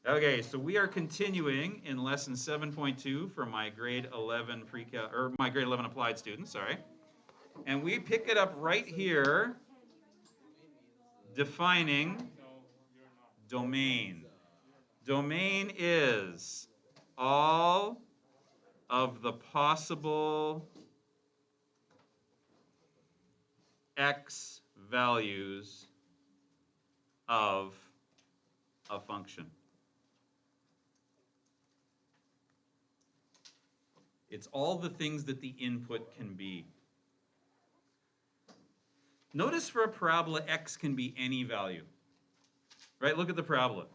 Okay, so we are continuing in lesson 7.2 for my grade 11 pre-cal or my grade 11 applied students, sorry. And we pick it up right here defining domain. Domain is all of the possible x values of a function. It's all the things that the input can be. Notice for a parabola, x can be any value. Right? Look at the parabola.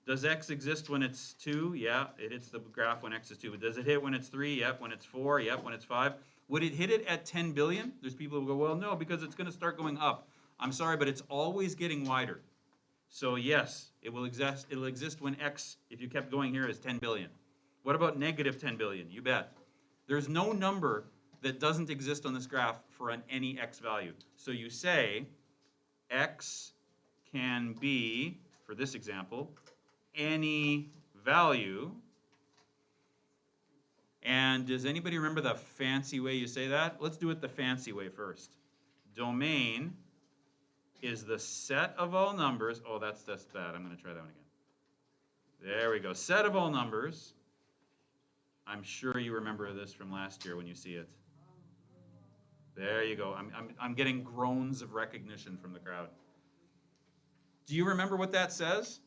Does x exist when it's 2? Yeah, it hits the graph when x is 2. But does it hit when it's 3? Yep. When it's 4? Yep. When it's 5? Would it hit it at 10 billion? There's people who go, well, no, because it's going to start going up. I'm sorry, but it's always getting wider. So yes, it will exist. It'll exist when x, if you kept going here, is 10 billion. What about negative 10 billion? You bet. There's no number that doesn't exist on this graph for any x value. So you say x can be, for this example, any value. And does anybody remember the fancy way you say that? Let's do it the fancy way first. Domain is the set of all numbers. Oh, that's bad. I'm going to try that one again. There we go. Set of all numbers. I'm sure you remember this from last year when you see it. There you go. I'm getting groans of recognition from the crowd. Do you remember what that says?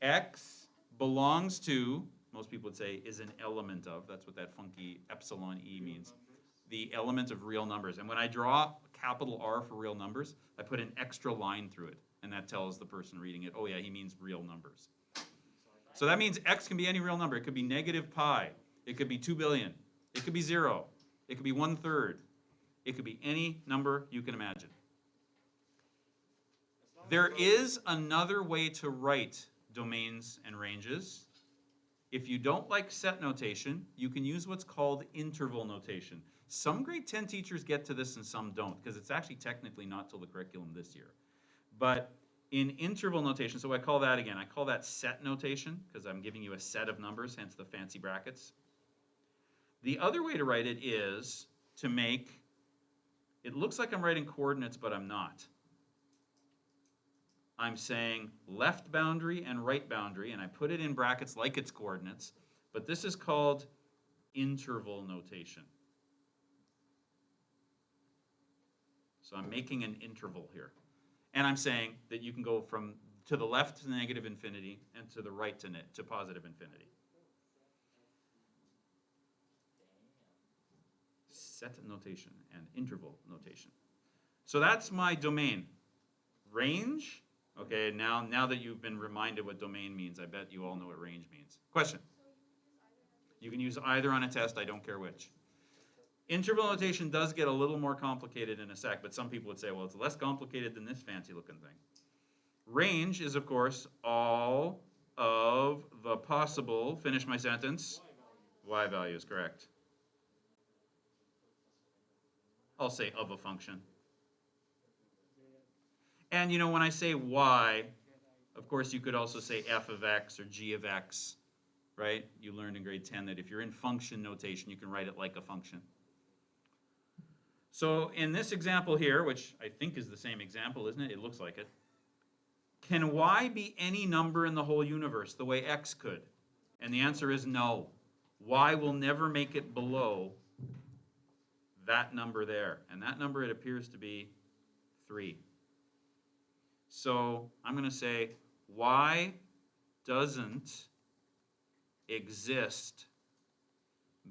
X belongs to, most people would say, is an element of. That's what that funky epsilon E means. The element of real numbers. And when I draw capital R for real numbers, I put an extra line through it. And that tells the person reading it, oh yeah, he means real numbers. So that means x can be any real number. It could be negative pi. It could be 2 billion. It could be 0. It could be 1/3. It could be any number you can imagine. There is another way to write domains and ranges. If you don't like set notation, you can use what's called interval notation. Some grade 10 teachers get to this and some don't, because it's actually technically not till the curriculum this year. But in interval notation, so I call that again, I call that set notation, because I'm giving you a set of numbers, hence the fancy brackets. The other way to write it is to make, it looks like I'm writing coordinates, but I'm not. I'm saying left boundary and right boundary, and I put it in brackets like it's coordinates, but this is called interval notation. So I'm making an interval here. And I'm saying that you can go from to the left to negative infinity and to the right to positive infinity. Set notation and interval notation. So that's my domain. Range. Okay, now that you've been reminded what domain means, I bet you all know what range means. Question? You can use either on a test, I don't care which. Interval notation does get a little more complicated in a sec, but some people would say, well, it's less complicated than this fancy looking thing. Range is, of course, all of the possible, finish my sentence, y values, correct. I'll say of a function. And you know, when I say y, of course you could also say f of x or g of x, right? You learned in grade 10 that if you're in function notation, you can write it like a function. So in this example here, which I think is the same example, isn't it? It looks like it. Can y be any number in the whole universe the way x could? And the answer is no. Y will never make it below that number there. And that number, it appears to be 3. So I'm going to say y doesn't exist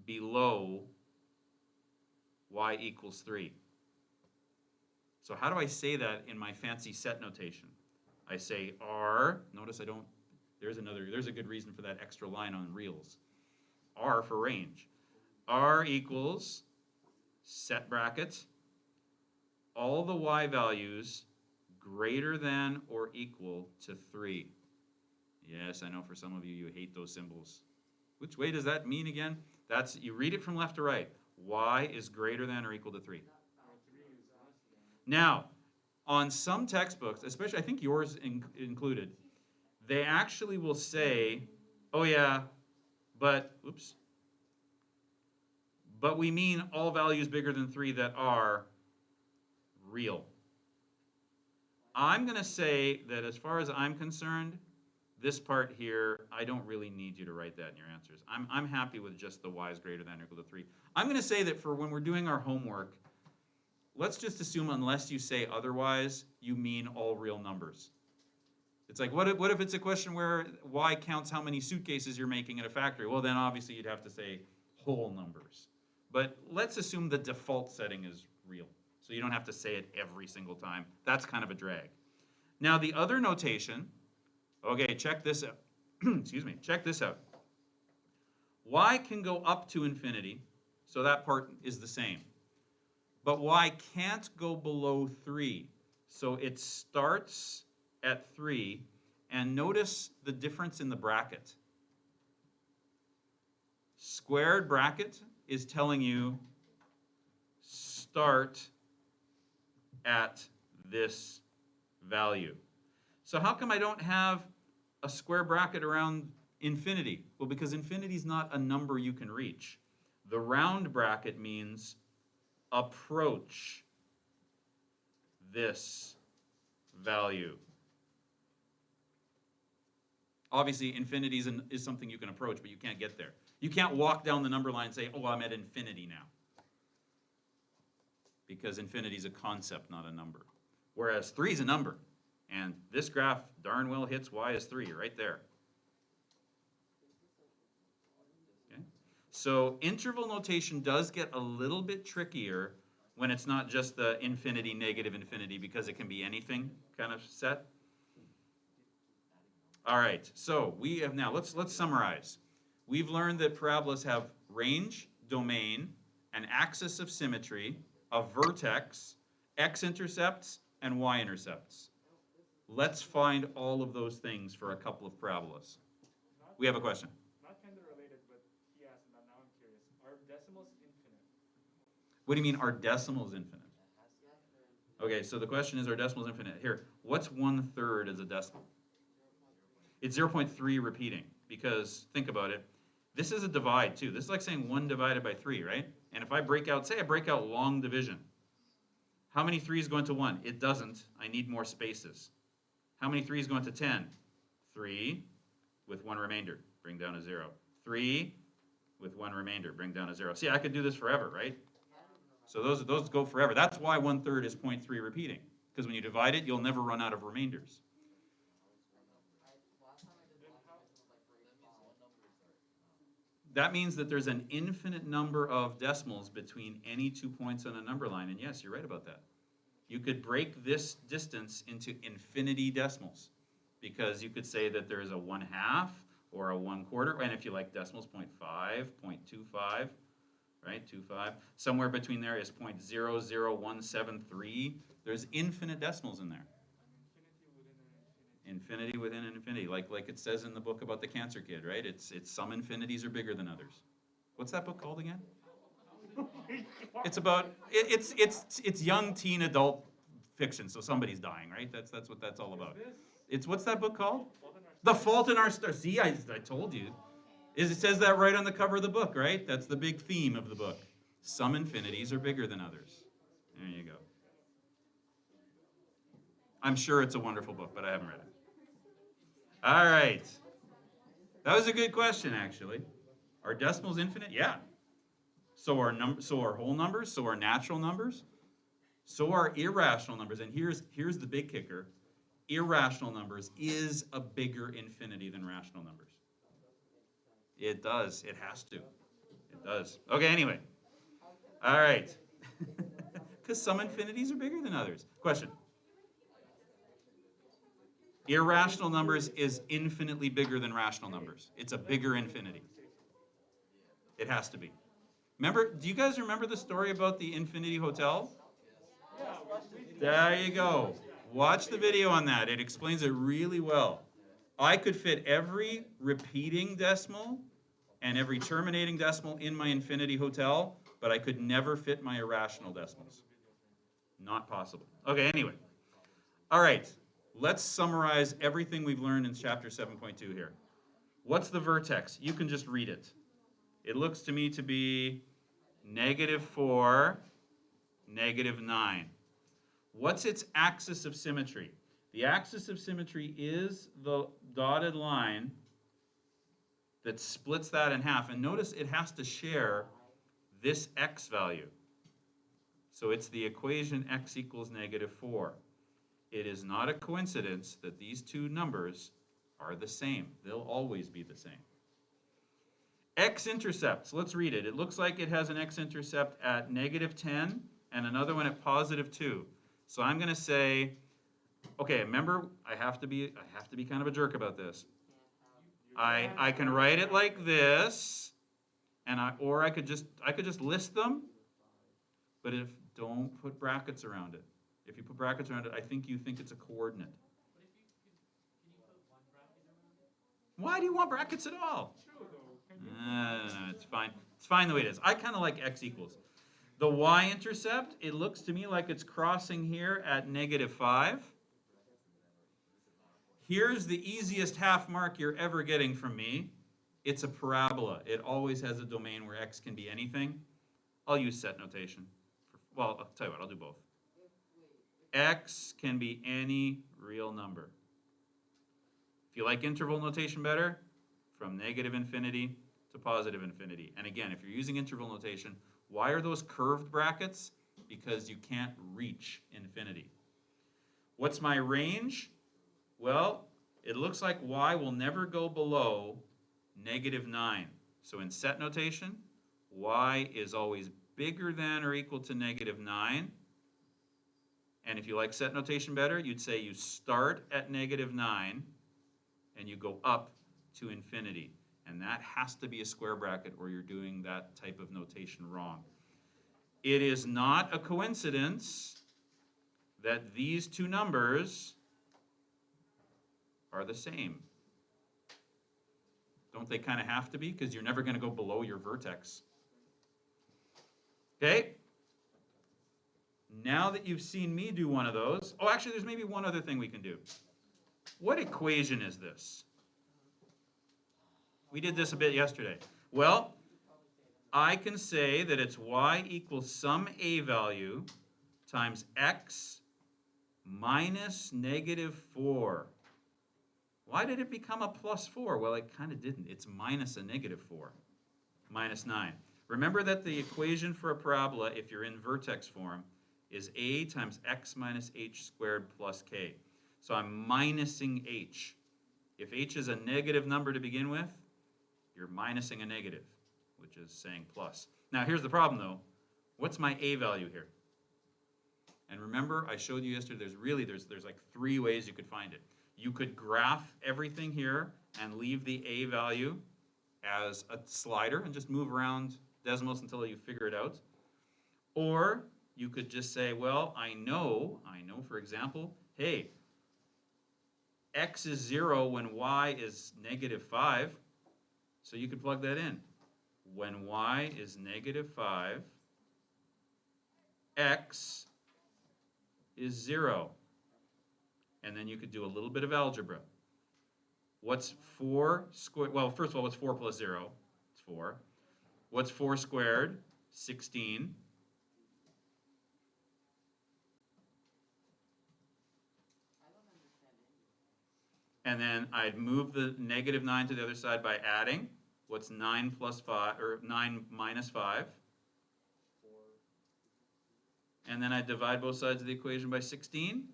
below y equals 3. So how do I say that in my fancy set notation? I say r, notice I don't, there's a good reason for that extra line on reals. R for range. R equals, set brackets, all the y values greater than or equal to 3. Yes, I know for some of you, you hate those symbols. Which way does that mean again? That's, you read it from left to right. Y is greater than or equal to 3. Now, on some textbooks, especially I think yours included, they actually will say Oh yeah, but, oops. But we mean all values bigger than 3 that are real. I'm going to say that as far as I'm concerned, this part here, I don't really need you to write that in your answers. I'm happy with just the y is greater than or equal to 3. I'm going to say that for when we're doing our homework, let's just assume unless you say otherwise, you mean all real numbers. It's like, what if it's a question where y counts how many suitcases you're making at a factory? Well, then obviously you'd have to say whole numbers. But let's assume the default setting is real. So you don't have to say it every single time. That's kind of a drag. Now the other notation, okay, check this out. Excuse me, check this out. Y can go up to infinity, so that part is the same. But y can't go below 3. So it starts at 3, and notice the difference in the bracket. Squared bracket is telling you start at this value. So how come I don't have a square bracket around infinity? Well, because infinity is not a number you can reach. The round bracket means approach this value. Obviously, infinity is something you can approach, but you can't get there. You can't walk down the number line and say, oh, I'm at infinity now. Because infinity is a concept, not a number. Whereas 3 is a number. And this graph darn well hits y as 3 right there. Okay? So interval notation does get a little bit trickier when it's not just the infinity, negative infinity, because it can be anything kind of set. All right, so we have now, let's summarize. We've learned that parabolas have range, domain, an axis of symmetry, a vertex, X-intercepts, and Y-intercepts. Let's find all of those things for a couple of parabolas. We have a question. Not kind of related, but he asked, and now I'm curious. Are decimals infinite? What do you mean, are decimals infinite? Okay, so the question is, are decimals infinite? Here, what's 1/3 as a decimal? It's 0.3 repeating, because think about it. This is a divide, too. This is like saying 1 divided by 3, right? And if I break out, say I break out long division, how many 3's go into 1? It doesn't. I need more spaces. How many 3's go into 10? 3 with 1 remainder, bring down a 0. 3 with 1 remainder, bring down a 0. See, I could do this forever, right? So those go forever. That's why 1/3 is 0.3 repeating, because when you divide it, you'll never run out of remainders. That means that there's an infinite number of decimals between any 2 points on a number line. And yes, you're right about that. You could break this distance into infinity decimals, because you could say that there's a 1/2 or a 1/4, and if you like decimals, 0.5, 0.25, right, 25. Somewhere between there is 0.00173. There's infinite decimals in there. Infinity within an infinity, like it says in the book about the cancer kid, right? It's some infinities are bigger than others. What's that book called again? It's about it's young teen adult fiction, so somebody's dying, right? That's what that's all about. It's what's that book called? The Fault in Our Stars. See, I told you. It says that right on the cover of the book, right? That's the big theme of the book. Some infinities are bigger than others. There you go. I'm sure it's a wonderful book, but I haven't read it. All right. That was a good question, actually. Are decimals infinite? Yeah. So are whole numbers, so are natural numbers, so are irrational numbers. And here's the big kicker. Irrational numbers is a bigger infinity than rational numbers. It does. It has to. It does. Okay, anyway. All right. Because some infinities are bigger than others. Question. Irrational numbers is infinitely bigger than rational numbers. It's a bigger infinity. It has to be. Remember, do you guys remember the story about the Infinity Hotel? There you go. Watch the video on that. It explains it really well. I could fit every repeating decimal and every terminating decimal in my Infinity Hotel, but I could never fit my irrational decimals. Not possible. Okay, anyway. All right. Let's summarize everything we've learned in chapter 7.2 here. What's the vertex? You can just read it. It looks to me to be -4, -9. What's its axis of symmetry? The axis of symmetry is the dotted line that splits that in half. And notice it has to share this x value. So it's the equation x equals -4. It is not a coincidence that these two numbers are the same. They'll always be the same. X-intercepts, let's read it. It looks like it has an x-intercept at -10 and another one at +2. So I'm going to say, okay, remember, I have to be kind of a jerk about this. I can write it like this, and I could just list them, but don't put brackets around it. If you put brackets around it, I think you think it's a coordinate. Why do you want brackets at all? No, it's fine. It's fine the way it is. I kind of like x equals. The y-intercept, it looks to me like it's crossing here at -5. Here's the easiest half mark you're ever getting from me. It's a parabola. It always has a domain where x can be anything. I'll use set notation. Well, I'll tell you what, I'll do both. X can be any real number. If you like interval notation better, from -infinity to +infinity. And again, if you're using interval notation, why are those curved brackets? Because you can't reach infinity. What's my range? Well, it looks like y will never go below -9. So in set notation, y is always bigger than or equal to -9. And if you like set notation better, you'd say you start at -9 and you go up to infinity. And that has to be a square bracket or you're doing that type of notation wrong. It is not a coincidence that these two numbers are the same. Don't they kind of have to be? Because you're never going to go below your vertex. Okay? Now that you've seen me do one of those, oh, actually, there's maybe one other thing we can do. What equation is this? We did this a bit yesterday. Well, I can say that it's y equals some a value times x minus -4. Why did it become a +4? Well, it kind of didn't. It's minus a -4, -9. Remember that the equation for a parabola, if you're in vertex form, is a times x minus h squared plus k. So I'm minusing h. If h is a negative number to begin with, you're minusing a negative, which is saying plus. Now here's the problem though. What's my a value here? And remember, I showed you yesterday, there's like 3 ways you could find it. You could graph everything here and leave the a value as a slider and just move around Desmos until you figure it out. Or you could just say, well, I know, for example, hey, x is 0 when y is -5. So you could plug that in. When y is -5, x is 0. And then you could do a little bit of algebra. What's 4 squared? Well, first of all, what's 4 plus 0? It's 4. What's 4 squared? 16. And then I'd move the -9 to the other side by adding. What's 9 plus 5, or 9 minus 5? 4. And then I divide both sides of the equation by 16.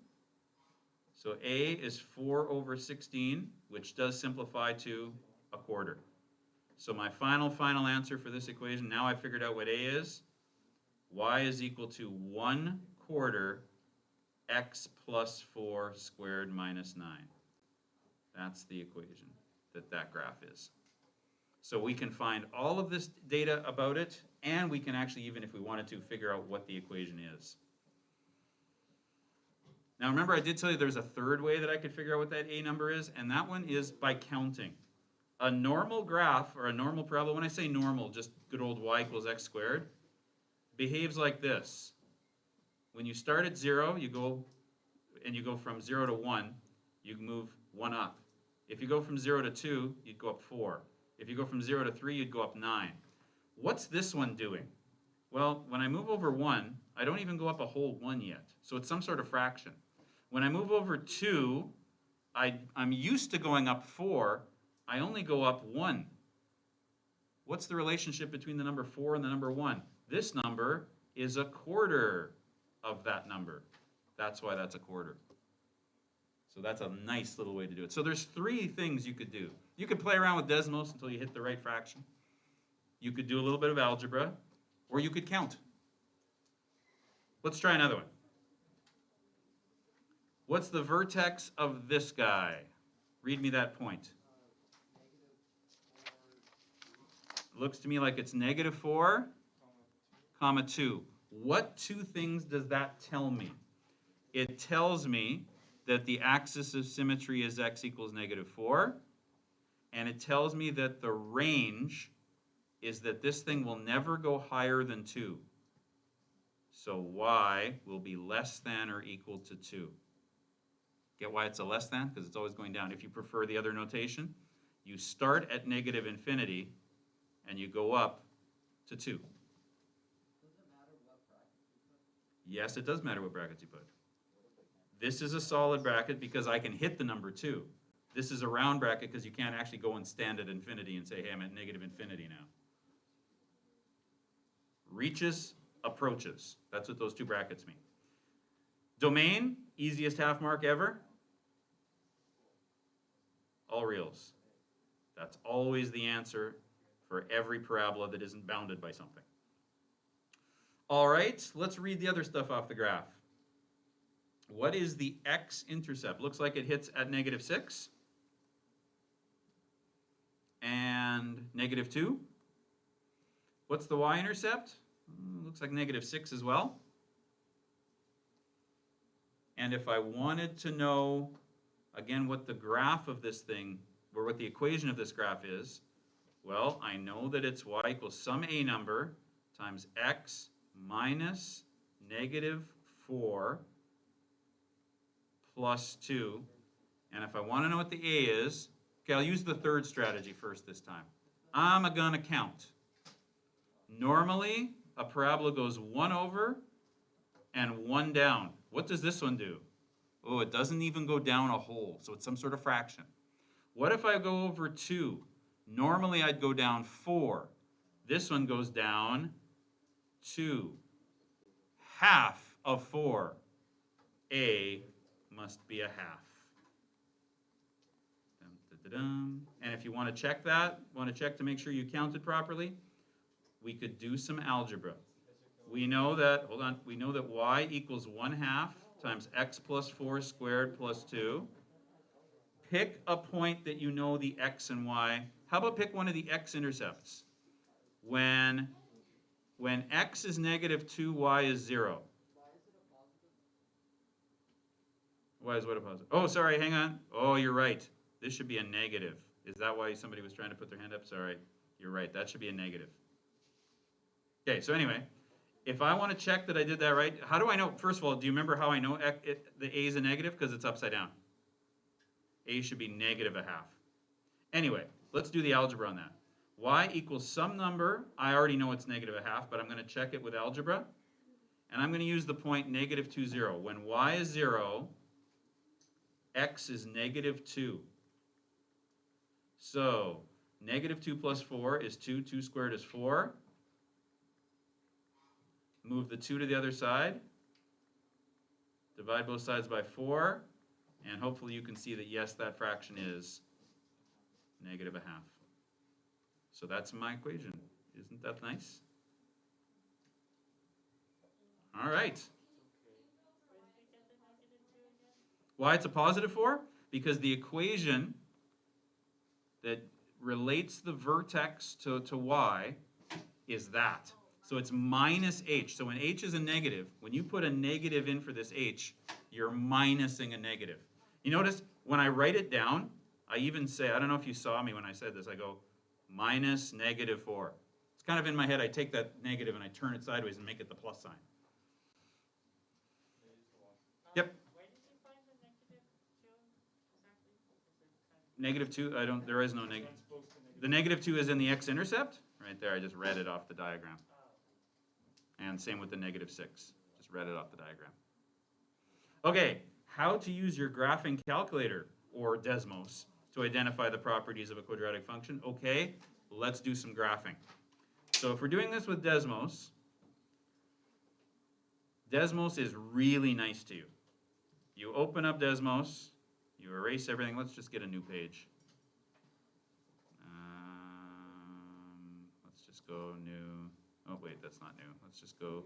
So a is 4 over 16, which does simplify to a quarter. So my final answer for this equation, now I figured out what a is. Y is equal to 1/4 x plus 4 squared minus 9. That's the equation that graph is. So we can find all of this data about it, and we can actually, even if we wanted to, figure out what the equation is. Now remember, I did tell you there's a third way that I could figure out what that a number is, and that one is by counting. A normal graph, or a normal parabola, when I say normal, just good old y equals x squared, behaves like this. When you start at 0, you go from 0 to 1, you move 1 up. If you go from 0 to 2, you'd go up 4. If you go from 0 to 3, you'd go up 9. What's this one doing? Well, when I move over 1, I don't even go up a whole 1 yet. So it's some sort of fraction. When I move over 2, I'm used to going up 4. I only go up 1. What's the relationship between the number 4 and the number 1? This number is a quarter of that number. That's why that's a quarter. So that's a nice little way to do it. So there's 3 things you could do. You could play around with Desmos until you hit the right fraction. You could do a little bit of algebra, or you could count. Let's try another one. What's the vertex of this guy? Read me that point. Looks to me like it's -4, comma 2. What 2 things does that tell me? It tells me that the axis of symmetry is x equals -4, and it tells me that the range is that this thing will never go higher than 2. So y will be less than or equal to 2. Get why it's a less than? Because it's always going down. If you prefer the other notation, you start at -infinity and you go up to 2. Does it matter what brackets you put? Yes, it does matter what brackets you put. This is a solid bracket because I can hit the number 2. This is a round bracket because you can't actually go and stand at infinity and say, hey, I'm at -infinity now. Reaches, approaches. That's what those 2 brackets mean. Domain, easiest half mark ever. All reals. That's always the answer for every parabola that isn't bounded by something. All right, let's read the other stuff off the graph. What is the X-intercept? Looks like it hits at -6 and -2. What's the Y-intercept? Looks like -6 as well. And if I wanted to know, again, what the graph of this thing, or what the equation of this graph is, well, I know that it's y equals some a number times x minus -4 plus 2. And if I want to know what the a is, okay, I'll use the third strategy first this time. I'm going to count. Normally, a parabola goes 1 over and 1 down. What does this one do? Oh, it doesn't even go down a whole, so it's some sort of fraction. What if I go over 2? Normally, I'd go down 4. This one goes down 2. Half of 4. A must be a half. And if you want to check that, to make sure you counted properly, we could do some algebra. We know that, hold on, we know that y equals 1/2 times x plus 4 squared plus 2. Pick a point that you know the x and y. How about pick one of the x-intercepts? When x is -2, y is 0. Why is what a positive? Oh, sorry, hang on. Oh, you're right. This should be a negative. Is that why somebody was trying to put their hand up? Sorry, you're right. That should be a negative. Okay, so anyway, if I want to check that I did that right, how do I know? First of all, do you remember how I know the a is a negative? Because it's upside down. A should be -1/2. Anyway, let's do the algebra on that. Y equals some number. I already know it's -1/2, but I'm going to check it with algebra. And I'm going to use the point -2, 0. When y is 0, x is -2. So -2 plus 4 is 2. 2 squared is 4. Move the 2 to the other side. Divide both sides by 4. And hopefully you can see that, yes, that fraction is -1/2. So that's my equation. Isn't that nice? All right. Why it's a +4? Because the equation that relates the vertex to y is that. So it's -h. So when h is a negative, when you put a negative in for this h, you're minusing a negative. You notice when I write it down, I even say, I don't know if you saw me when I said this, I go minus -4. It's kind of in my head, I take that negative and I turn it sideways and make it the plus sign. Yep. Where did you find the -2 exactly? negative 2, there is no negative. Transpose to negative. The negative 2 is in the x-intercept? Right there, I just read it off the diagram. And same with the negative 6. Just read it off the diagram. Okay, how to use your graphing calculator, or Desmos, to identify the properties of a quadratic function. Okay, let's do some graphing. So if we're doing this with Desmos, Desmos is really nice to you. You open up Desmos, you erase everything. Let's just get a new page. Let's just go new. Oh, wait, that's not new. Let's just go.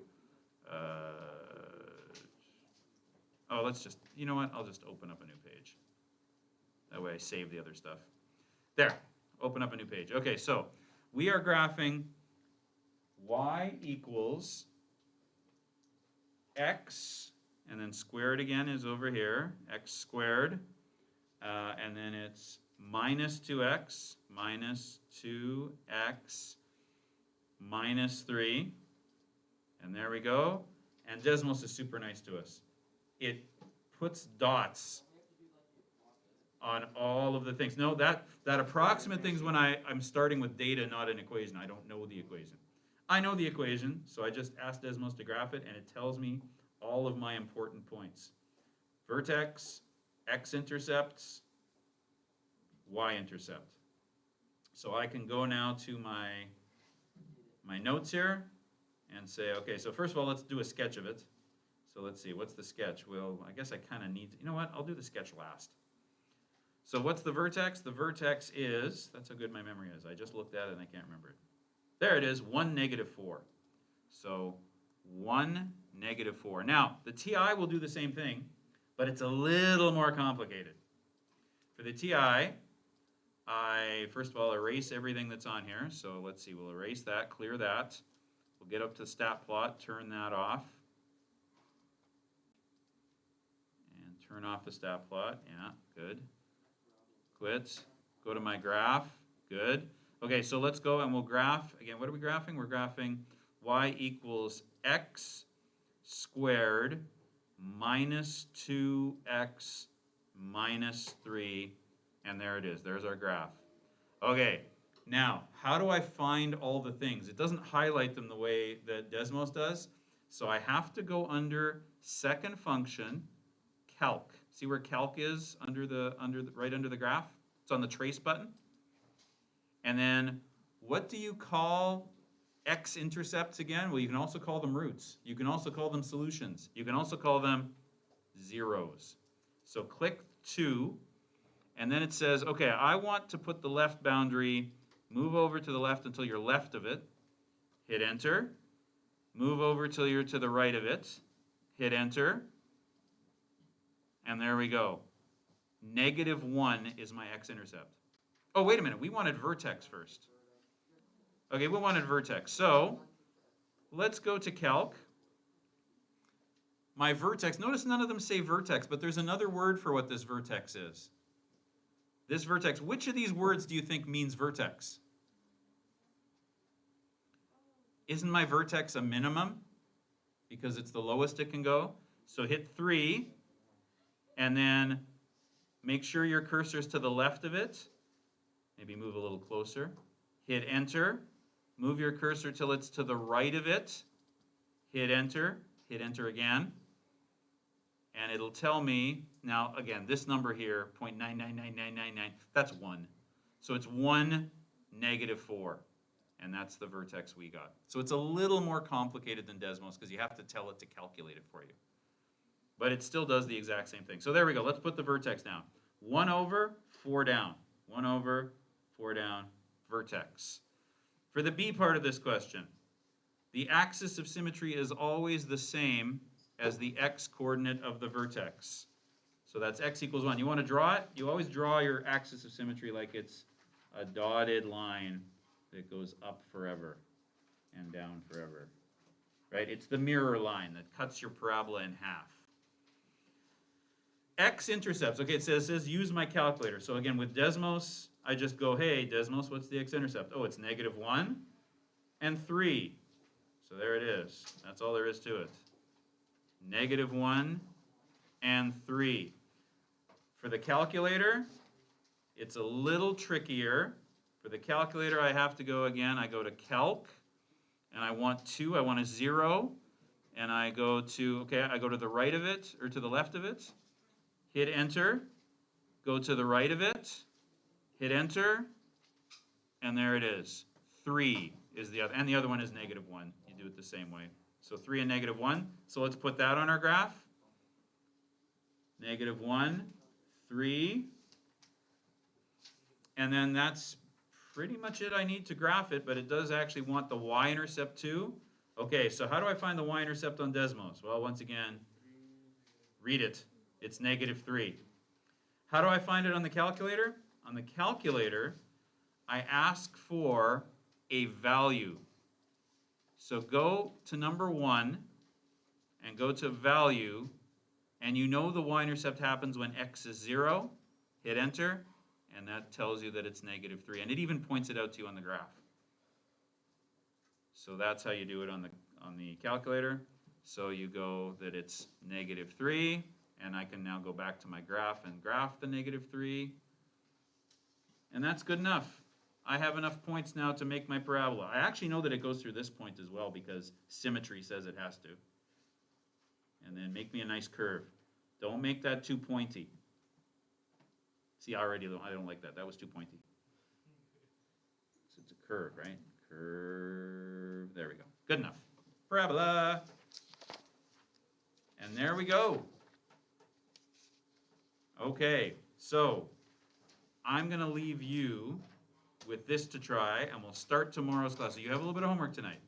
Let's just, you know what? I'll just open up a new page. That way I save the other stuff. There, open up a new page. Okay, so we are graphing y equals x, and then squared again is over here, x squared, and then it's minus 2x, minus 2x, minus 3, and there we go. And Desmos is super nice to us. It puts dots on all of the things. No, that approximate thing's when I'm starting with data, not an equation. I don't know the equation. I know the equation, so I just asked Desmos to graph it, and it tells me all of my important points. Vertex, X-Intercepts, Y-Intercept. So I can go now to my notes here and say, okay, so first of all, let's do a sketch of it. So let's see, what's the sketch? Well, I guess I kind of need to, you know what, I'll do the sketch last. So what's the vertex? The vertex is, that's how good my memory is. I just looked at it and I can't remember it. There it is, 1, negative 4. So 1, negative 4. Now, the TI will do the same thing, but it's a little more complicated. For the TI, I, first of all, erase everything that's on here. So let's see, we'll erase that, clear that. We'll get up to the stat plot, turn that off. And turn off the stat plot, yeah, good. Quit, go to my graph, good. Okay, so let's go and we'll graph, again, what are we graphing? We're graphing y equals x squared minus 2x minus 3, and there it is, there's our graph. Okay, now, how do I find all the things? It doesn't highlight them the way that Desmos does, so I have to go under second function, calc. See where calc is right under the graph? It's on the trace button. And then what do you call X-intercepts again? Well, you can also call them roots. You can also call them solutions. You can also call them zeros. So click 2, and then it says, okay, I want to put the left boundary, move over to the left until you're left of it, hit enter, move over till you're to the right of it, hit enter, and there we go. Negative 1 is my x-intercept. Oh, wait a minute, we wanted vertex first. Okay, we wanted vertex. So let's go to calc. My vertex, notice none of them say vertex, but there's another word for what this vertex is. This vertex, which of these words do you think means vertex? Isn't my vertex a minimum? Because it's the lowest it can go. So hit 3, and then make sure your cursor's to the left of it. Maybe move a little closer. Hit enter. Move your cursor till it's to the right of it. Hit enter again. And it'll tell me, now again, this number here, 0.999999, that's 1. So it's 1, negative 4. And that's the vertex we got. So it's a little more complicated than Desmos because you have to tell it to calculate it for you. But it still does the exact same thing. So there we go. Let's put the vertex down. 1 over, 4 down. 1 over, 4 down, vertex. For the B part of this question, the axis of symmetry is always the same as the x-coordinate of the vertex. So that's x equals 1. You want to draw it? You always draw your axis of symmetry like it's a dotted line that goes up forever and down forever. Right? It's the mirror line that cuts your parabola in half. X-intercepts. Okay, it says use my calculator. So again, with Desmos, I just go, hey, Desmos, what's the x-intercept? Oh, it's negative 1 and 3. So there it is. That's all there is to it. Negative 1 and 3. For the calculator, It's a little trickier. For the calculator, I have to go again. I go to calc, and I want 2. I want a 0. And I go to, okay, I go to the right of it, or to the left of it. Hit enter. Go to the right of it. Hit enter. And there it is. 3 is the other, and the other one is -1. You do it the same way. So 3 and -1. So let's put that on our graph. -1, 3. And then that's pretty much it I need to graph it, but it does actually want the Y-intercept too. Okay, so how do I find the Y-intercept on Desmos? Well, once again, read it. It's -3. How do I find it on the calculator? On the calculator, I ask for a value. So go to number 1 and go to value, and you know the Y-intercept happens when x is 0. Hit enter, and that tells you that it's -3, and it even points it out to you on the graph. So that's how you do it on the calculator. So you go that it's -3, and I can now go back to my graph and graph the -3, and that's good enough. I have enough points now to make my parabola. I actually know that it goes through this point as well because symmetry says it has to. And then make me a nice curve. Don't make that too pointy. See, I don't like that. That was too pointy. So it's a curve, right? Curve. There we go. Good enough. Parabola. And there we go. Okay, so I'm going to leave you with this to try, and we'll start tomorrow's class. So you have a little bit of homework tonight.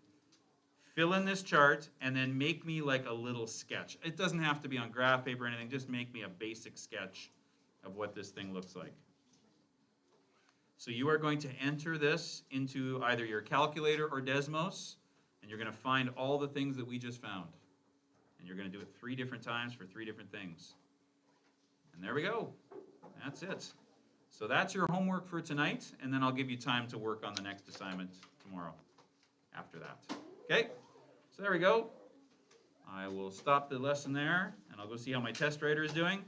Fill in this chart, and then make me like a little sketch. It doesn't have to be on graph paper or anything. Just make me a basic sketch of what this thing looks like. So you are going to enter this into either your calculator or Desmos, and you're going to find all the things that we just found. And you're going to do it 3 different times for 3 different things. And there we go. That's it. So that's your homework for tonight, and then I'll give you time to work on the next assignment tomorrow after that. Okay? So there we go. I will stop the lesson there, and I'll go see how my test writer is doing.